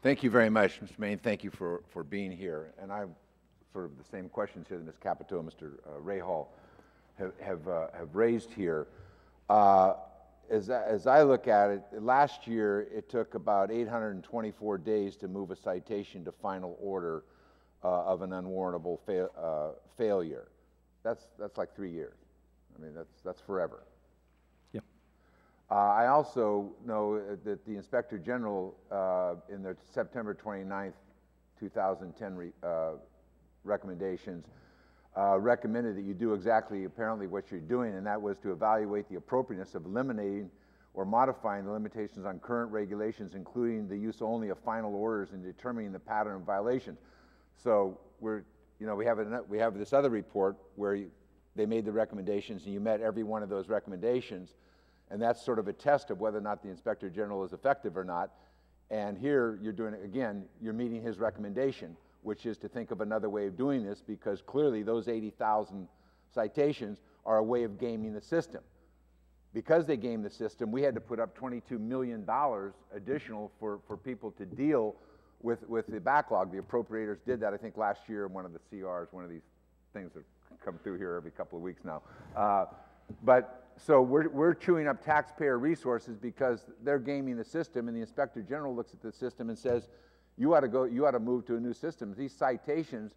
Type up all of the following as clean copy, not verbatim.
Thank you very much, Mr. Maine. Thank you for being here. And I sort of the same questions here that Ms. Capito and Mr. Rahal have raised here. As I look at it, last year it took about 824 days to move a citation to final order of an unwarrantable failure. That's like 3 years. I mean, that's forever. Yep. I also know that the Inspector General in their September 29th, 2010 recommendations recommended that you do exactly apparently what you're doing, and that was to evaluate the appropriateness of eliminating or modifying the limitations on current regulations, including the use only of final orders and determining the pattern of violations. So we have this other report where they made the recommendations and you met every one of those recommendations, and that's sort of a test of whether or not the Inspector General is effective or not. And here you're doing it again, you're meeting his recommendation, which is to think of another way of doing this, because clearly those 80,000 citations are a way of gaming the system. Because they gamed the system, we had to put up $22 million additional for people to deal with the backlog. The appropriators did that, I think, last year in one of the CRs, one of these things that come through here every couple of weeks now. So we're chewing up taxpayer resources because they're gaming the system, and the Inspector General looks at the system and says, you ought to move to a new system. These citations,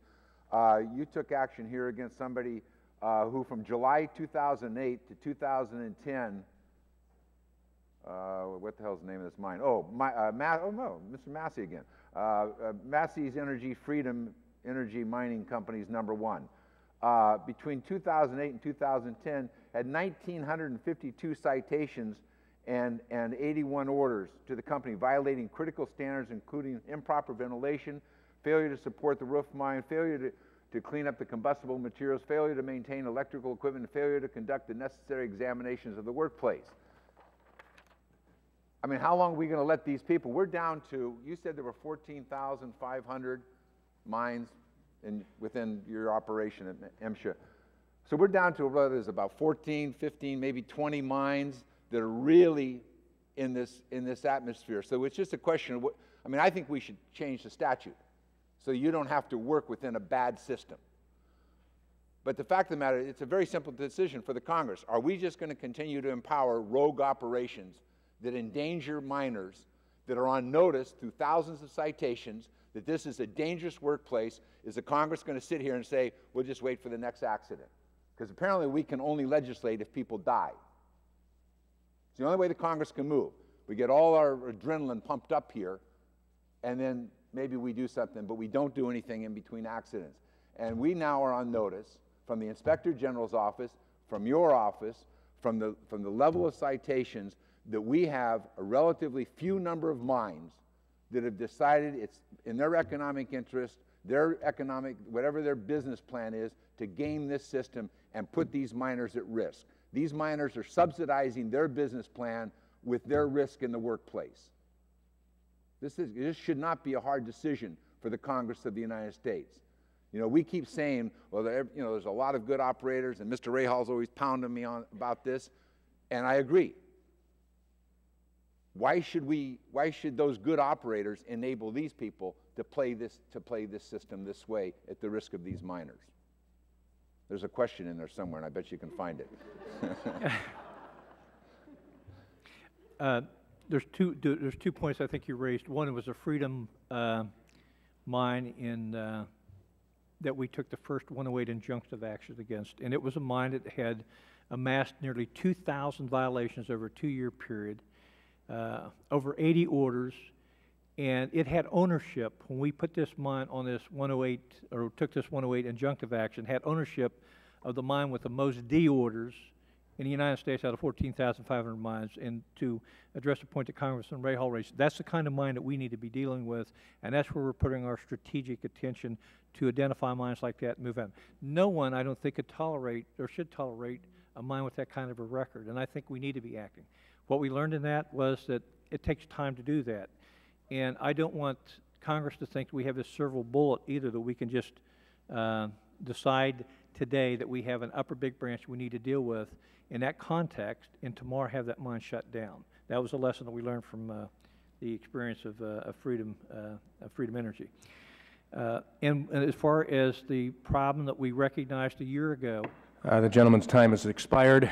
you took action here against somebody who from July 2008 to 2010, what the hell's the name of this mine? Oh, Mr. Massey again. Massey's Energy Freedom Energy Mining Company's #1. Between 2008 and 2010, had 1,952 citations and 81 orders to the company, violating critical standards, including improper ventilation, failure to support the roof mine, failure to clean up the combustible materials, failure to maintain electrical equipment, and failure to conduct the necessary examinations of the workplace. I mean, how long are we going to let these people? We're down to, you said there were 14,500 mines within your operation at MSHA. So we're down to what is about 14, 15, maybe 20 mines that are really in this atmosphere. So it's just a question of I think we should change the statute so you don't have to work within a bad system. But the fact of the matter, it's a very simple decision for the Congress. Are we just going to continue to empower rogue operations that endanger miners that are on notice through thousands of citations that this is a dangerous workplace? Is the Congress going to sit here and say, we'll just wait for the next accident? Because apparently we can only legislate if people die. It's the only way the Congress can move. We get all our adrenaline pumped up here, and then maybe we do something, but we don't do anything in between accidents. And we now are on notice from the Inspector General's office, from your office, from the level of citations, that we have a relatively few number of mines that have decided it's in their economic interest, whatever their business plan is, to game this system and put these miners at risk. These miners are subsidizing their business plan with their risk in the workplace. This should not be a hard decision for the Congress of the United States. You know, we keep saying, well, there's a lot of good operators, and Mr. Rahal's always pounding me on about this, and I agree. Why should those good operators enable these people to play this system this way at the risk of these miners? There's a question in there somewhere, and I bet you can find it. There's two points I think you raised. One was a Freedom mine that we took the first 108 injunctive action against, and it was a mine that had amassed nearly 2,000 violations over a 2-year period, over 80 orders, and it had ownership. When we put this mine on this 108, or took this 108 injunctive action, had ownership of the mine with the most D orders in the United States out of 14,500 mines. And to address the point that Congressman Rahal raised, that's the kind of mine that we need to be dealing with, and that's where we're putting our strategic attention to identify mines like that and move on. No one, I don't think, could tolerate or should tolerate a mine with that kind of a record, and I think we need to be acting. What we learned in that was that it takes time to do that, and I don't want Congress to think we have this silver bullet either, that we can just decide today that we have an upper big branch we need to deal with in that context, and tomorrow have that mine shut down. That was a lesson that we learned from the experience of Freedom Energy. And as far as the problem that we recognized a year ago, The gentleman's time has expired.